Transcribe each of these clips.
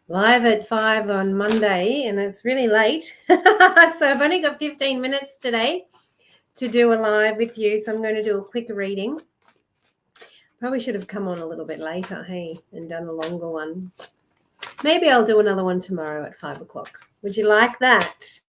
live at 5 on Monday, and it's really late. So I've only got 15 minutes today to do a live with you. So I'm going to do a quick reading. Probably should have come on a little bit later, hey, and done a longer one. Maybe I'll do another one tomorrow at 5 o'clock. Would you like that?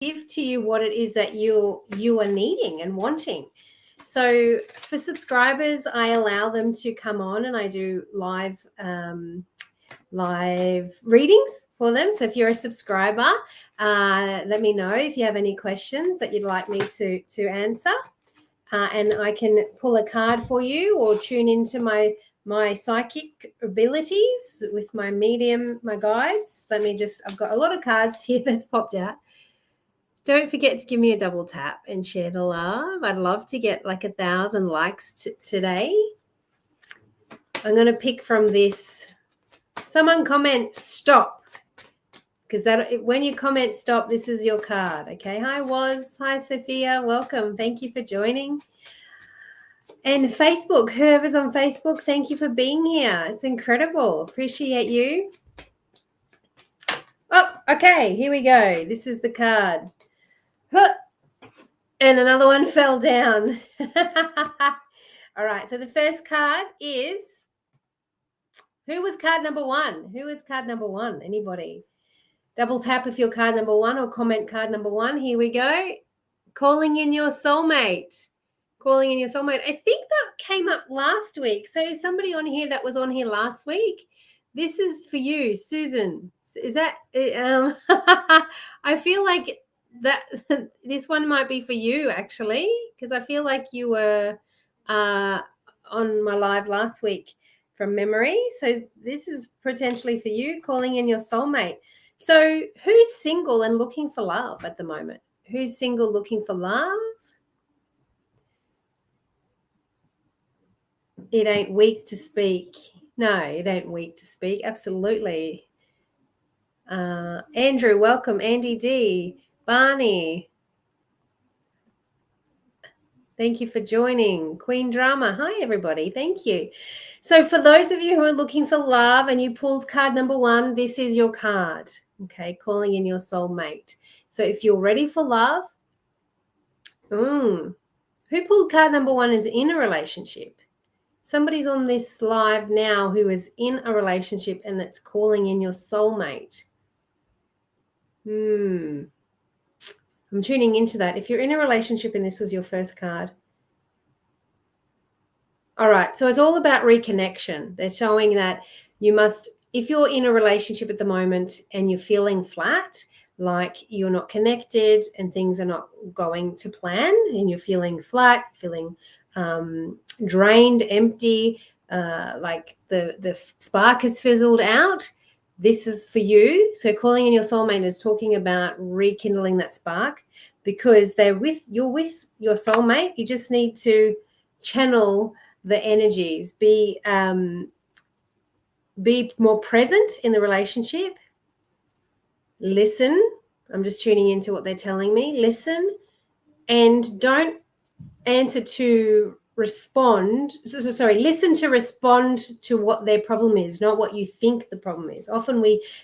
Give to you what it is that you are needing and wanting. So for subscribers, I allow them to come on and I do live readings for them. So if you're a subscriber, let me know if you have any questions that you'd like me to answer, and I can pull a card for you or tune into my psychic abilities with my medium, my guides. I've got a lot of cards here that's popped out. Don't forget to give me a double tap and share the love. I'd love to get like 1,000 likes today. I'm going to pick from this. Someone comment stop, because when you comment stop, this is your card. Okay. Hi, Woz. Hi, Sophia. Welcome. Thank you for joining. And Facebook, whoever's on Facebook, thank you for being here. It's incredible. Appreciate you. Oh, okay. Here we go. This is the card. Huh. And another one fell down. All right. So the first card is, who was card number one? Who was card number one? Anybody? Double tap if you're card number one or comment card number one. Here we go. Calling in your soulmate. Calling in your soulmate. I think that came up last week. So somebody on here that was on here last week, this is for you, Susan. Is that I feel like that this one might be for you actually, because I feel like you were on my live last week from memory. So this is potentially for you, calling in your soulmate. So who's single and looking for love at the moment? Who's single looking for love? It ain't weak to speak. No, it ain't weak to speak. Absolutely. Andrew, welcome. Andy D. Barney, thank you for joining. Queen Drama, hi everybody. Thank you. So for those of you who are looking for love and you pulled card number one, this is your card. Okay, calling in your soulmate. So if you're ready for love, who pulled card number one is in a relationship. Somebody's on this live now who is in a relationship and it's calling in your soulmate. I'm tuning into that. If you're in a relationship and this was your first card. All right. So it's all about reconnection. They're showing that you must, if you're in a relationship at the moment and you're feeling flat, like you're not connected and things are not going to plan, and you're feeling flat, feeling drained, empty, like the spark has fizzled out, this is for you. So calling in your soulmate is talking about rekindling that spark, because you're with your soulmate. You just need to channel the energies, be more present in the relationship. Listen. I'm just tuning into what they're telling me. Listen, and don't answer to respond. Listen to respond to what their problem is, not what you think the problem is. Often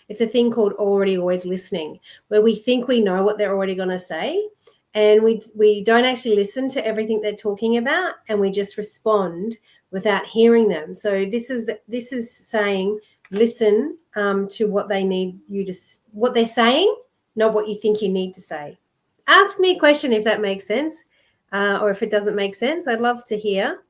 it's a thing called already always listening, where we think we know what they're already going to say, and we don't actually listen to everything they're talking about, and we just respond without hearing them. So this is saying, listen to what they need you to, what they're saying, not what you think you need to say. Ask me a question if that makes sense, or if it doesn't make sense. I'd love to hear.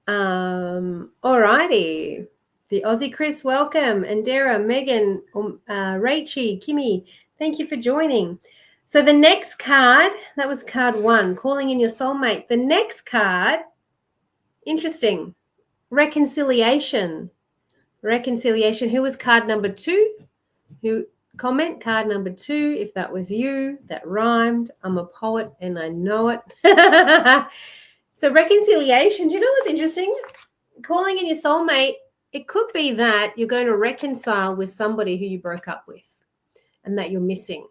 All righty. The Aussie Chris, welcome. Andera, Megan, Rachie, Kimmy, thank you for joining. So the next card, that was card 1, calling in your soulmate. The next card, interesting, reconciliation. Reconciliation. Who was card number 2? Who comment card number 2 if that was you? That rhymed. I'm a poet and I know it. So reconciliation. Do you know what's interesting? Calling in your soulmate, it could be that you're going to reconcile with somebody who you broke up with and that you're missing,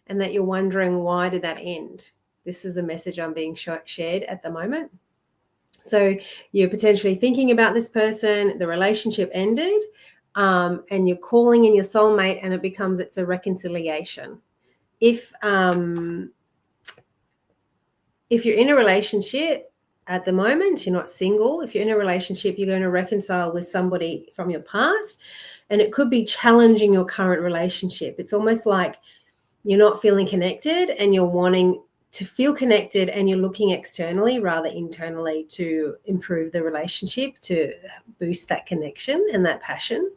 and that you're wondering, why did that end? This is the message I'm being shared at the moment. So you're potentially thinking about this person, the relationship ended, and you're calling in your soulmate, and it's a reconciliation. If you're in a relationship at the moment, you're not single. If you're in a relationship, you're going to reconcile with somebody from your past, and it could be challenging your current relationship. It's almost like you're not feeling connected and you're wanting to feel connected, and you're looking externally rather internally to improve the relationship, to boost that connection and that passion.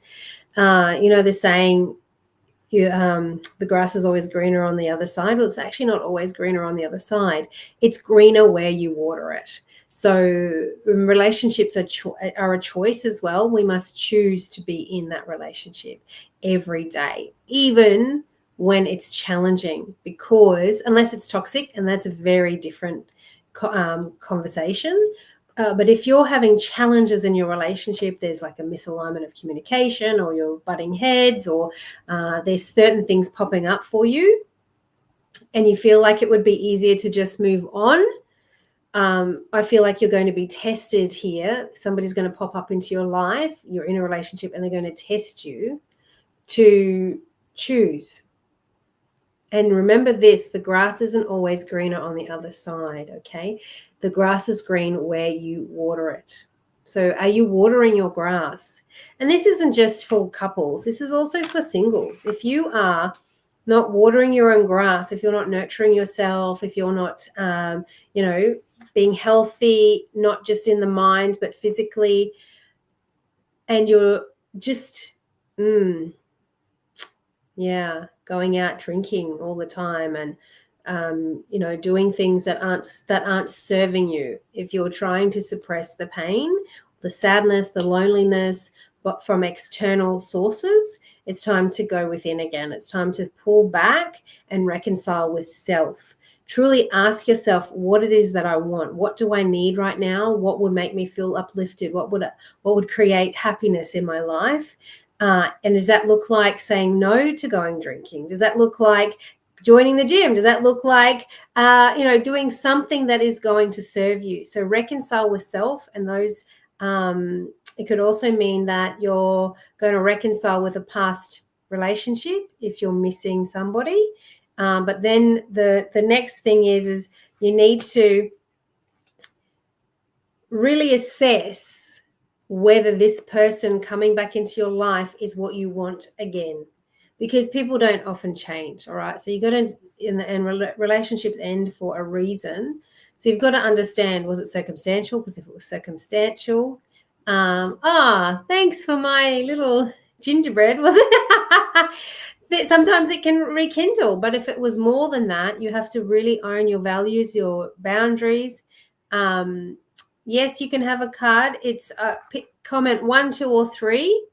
They're saying the grass is always greener on the other side. Well, it's actually not always greener on the other side. It's greener where you water it. So relationships are a choice as well. We must choose to be in that relationship every day, even when it's challenging, because unless it's toxic, and that's a very different conversation. But if you're having challenges in your relationship, there's like a misalignment of communication, or you're butting heads, or there's certain things popping up for you, and you feel like it would be easier to just move on, I feel like you're going to be tested here. Somebody's going to pop up into your life. You're in a relationship, and they're going to test you to choose. And remember this, the grass isn't always greener on the other side, okay? The grass is green where you water it. So are you watering your grass? And this isn't just for couples. This is also for singles. If you are not watering your own grass, if you're not nurturing yourself, if you're not, being healthy, not just in the mind, but physically, and you're just, going out drinking all the time, and doing things that aren't serving you. If you're trying to suppress the pain, the sadness, the loneliness, but from external sources, it's time to go within again. It's time to pull back and reconcile with self. Truly ask yourself what it is that I want. What do I need right now? What would make me feel uplifted? What would create happiness in my life? And does that look like saying no to going drinking? Does that look like joining the gym? Does that look like, doing something that is going to serve you? So reconcile with self, and those, it could also mean that you're going to reconcile with a past relationship if you're missing somebody. But then the next thing is you need to really assess whether this person coming back into your life is what you want again, because people don't often change. All right. So you got to, and relationships end for a reason. So you've got to understand, was it circumstantial? Because if it was circumstantial, thanks for my little gingerbread, was it? sometimes it can rekindle, but if it was more than that, you have to really own your values, your boundaries. Yes, you can have a card. It's comment 1, 2, or 3.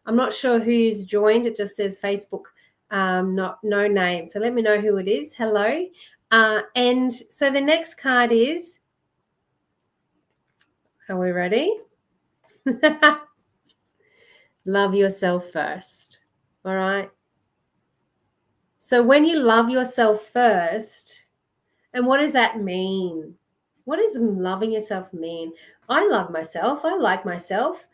I'm not sure who's joined. It just says Facebook, no name. So let me know who it is. Hello. And so the next card is, are we ready? Love yourself first. All right. So when you love yourself first, and what does that mean? What does loving yourself mean? I love myself. I like myself.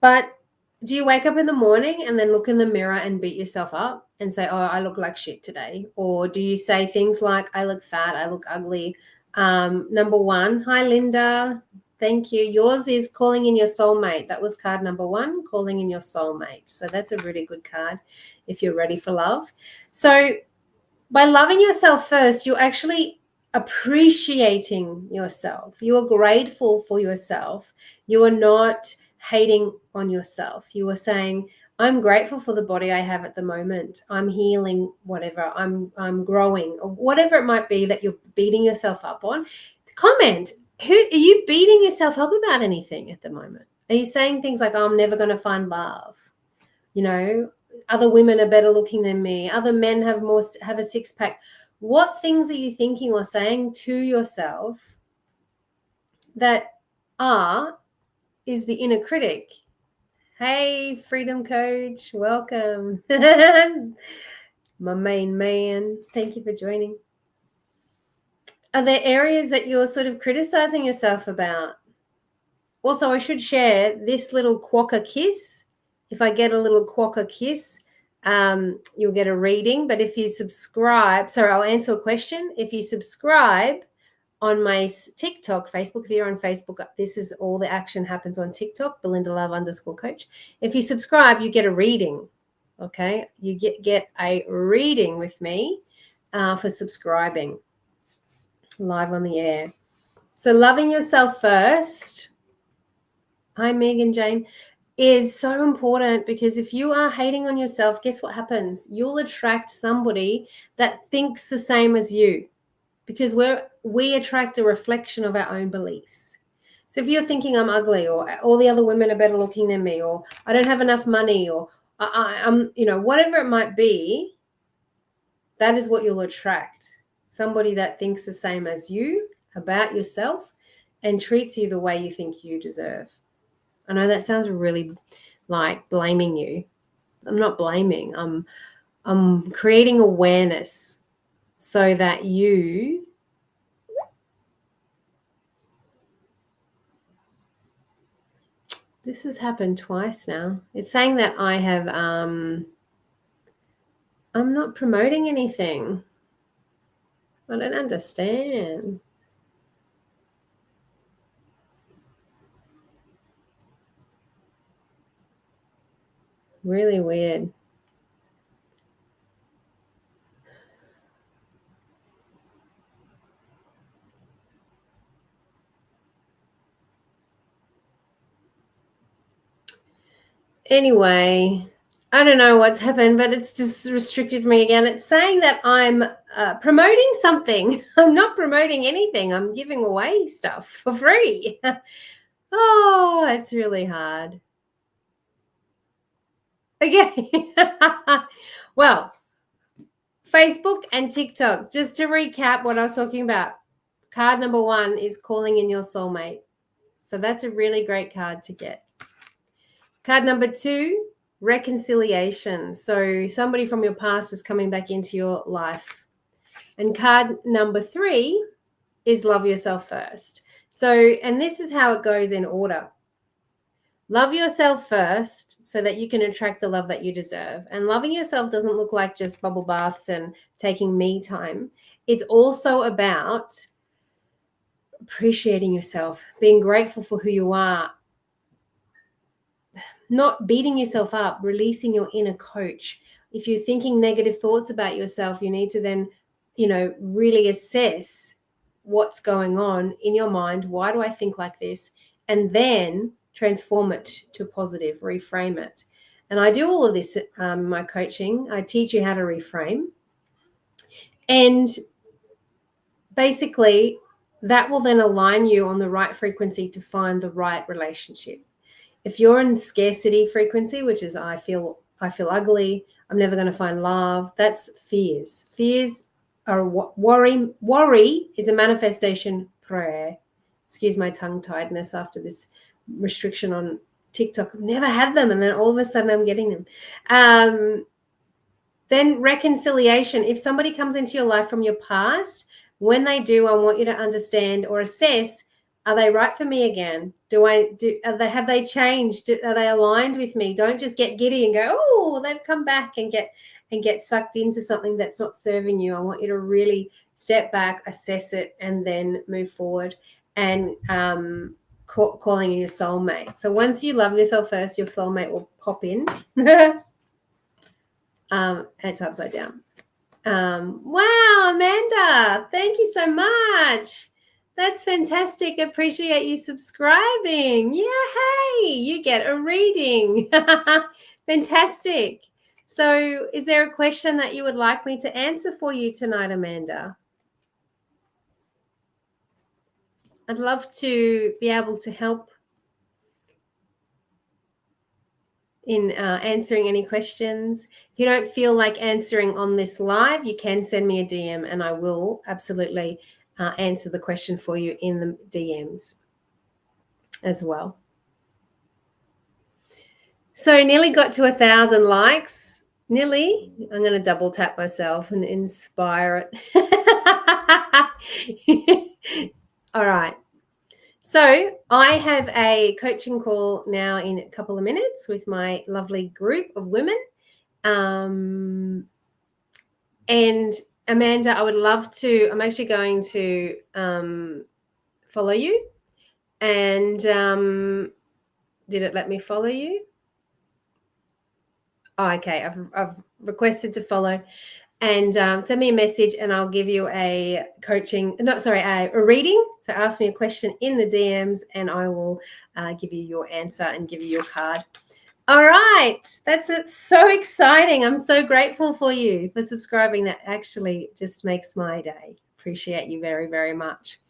But do you wake up in the morning and then look in the mirror and beat yourself up and say, oh, I look like shit today? Or do you say things like, I look fat, I look ugly? Number 1, hi, Linda. Thank you. Yours is calling in your soulmate. That was card number 1, calling in your soulmate. So that's a really good card if you're ready for love. So by loving yourself first, you're actually appreciating yourself. You are grateful for yourself. You are not hating on yourself. You are saying, I'm grateful for the body I have at the moment. I'm healing, whatever. I'm growing, or whatever it might be that you're beating yourself up on. Comment. Who are you beating yourself up about anything at the moment? Are you saying things like, oh, I'm never going to find love? You know, other women are better looking than me. Other men have a six-pack. What things are you thinking or saying to yourself that is the inner critic? Hey, Freedom Coach, welcome. My main man, thank you for joining. Are there areas that you're sort of criticizing yourself about? Also, I should share this little quokka kiss. If I get a little quokka kiss, you'll get a reading. But if you subscribe, I'll answer a question. If you subscribe on my TikTok, Facebook, if you're on Facebook, this is all the action happens on TikTok, Belinda Love _coach. If you subscribe, you get a reading. Okay, you get a reading with me for subscribing live on the air. So loving yourself first. Hi, Megan Jane, is so important, because if you are hating on yourself, guess what happens? You'll attract somebody that thinks the same as you, because we attract a reflection of our own beliefs. So if you're thinking I'm ugly, or all the other women are better looking than me, or I don't have enough money, or I'm, whatever it might be, that is what you'll attract. Somebody that thinks the same as you about yourself and treats you the way you think you deserve. I know that sounds really like blaming you. I'm not blaming. I'm creating awareness so that you this has happened twice now. It's saying that I have I'm not promoting anything. I don't understand. Really weird. Anyway, I don't know what's happened, but it's just restricted me again. It's saying that I'm promoting something. I'm not promoting anything. I'm giving away stuff for free. Oh, it's really hard. Okay. Well, Facebook and TikTok, just to recap what I was talking about. Card number 1 is calling in your soulmate. So that's a really great card to get. Card number 2, reconciliation. So somebody from your past is coming back into your life. And card number 3 is love yourself first. So, and this is how it goes in order. Love yourself first so that you can attract the love that you deserve. And loving yourself doesn't look like just bubble baths and taking me time. It's also about appreciating yourself, being grateful for who you are, not beating yourself up, releasing your inner coach. If you're thinking negative thoughts about yourself, you need to then, really assess what's going on in your mind. Why do I think like this? And then transform it to positive, reframe it. And I do all of this in my coaching. I teach you how to reframe. And basically, that will then align you on the right frequency to find the right relationship. If you're in scarcity frequency, which is I feel ugly, I'm never going to find love, that's fears. Fears are worry. Worry is a manifestation prayer. Excuse my tongue-tiedness after this restriction on TikTok. I've never had them, and then all of a sudden I'm getting them. Then reconciliation. If somebody comes into your life from your past, when they do, I want you to understand or assess, are they right for me again? Have they changed? Are they aligned with me? Don't just get giddy and go, oh, they've come back and get sucked into something that's not serving you. I want you to really step back, assess it, and then move forward and calling in your soulmate. So once you love yourself first, your soulmate will pop in. It's upside down. Wow, Amanda, thank you so much. That's fantastic. Appreciate you subscribing. Yeah, hey, you get a reading. Fantastic. So is there a question that you would like me to answer for you tonight, Amanda? I'd love to be able to help in answering any questions. If you don't feel like answering on this live, you can send me a DM and I will absolutely answer the question for you in the DMs as well. So nearly got to 1,000 likes. Nearly. I'm going to double tap myself and inspire it. All right. So I have a coaching call now in a couple of minutes with my lovely group of women. And Amanda, I would love to, I'm actually going to follow you. And did it let me follow you? Oh, okay. I've requested to follow. And send me a message and I'll give you a reading. So ask me a question in the DMs and I will give you your answer and give you your card. All right. That's it. So exciting. I'm so grateful for you for subscribing. That actually just makes my day. Appreciate you very, very much.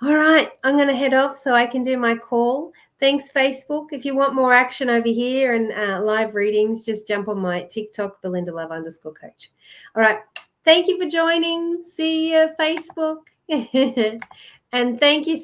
All right. I'm going to head off so I can do my call. Thanks, Facebook. If you want more action over here and live readings, just jump on my TikTok, BelindaLove_coach. All right. Thank you for joining. See you, Facebook. And thank you so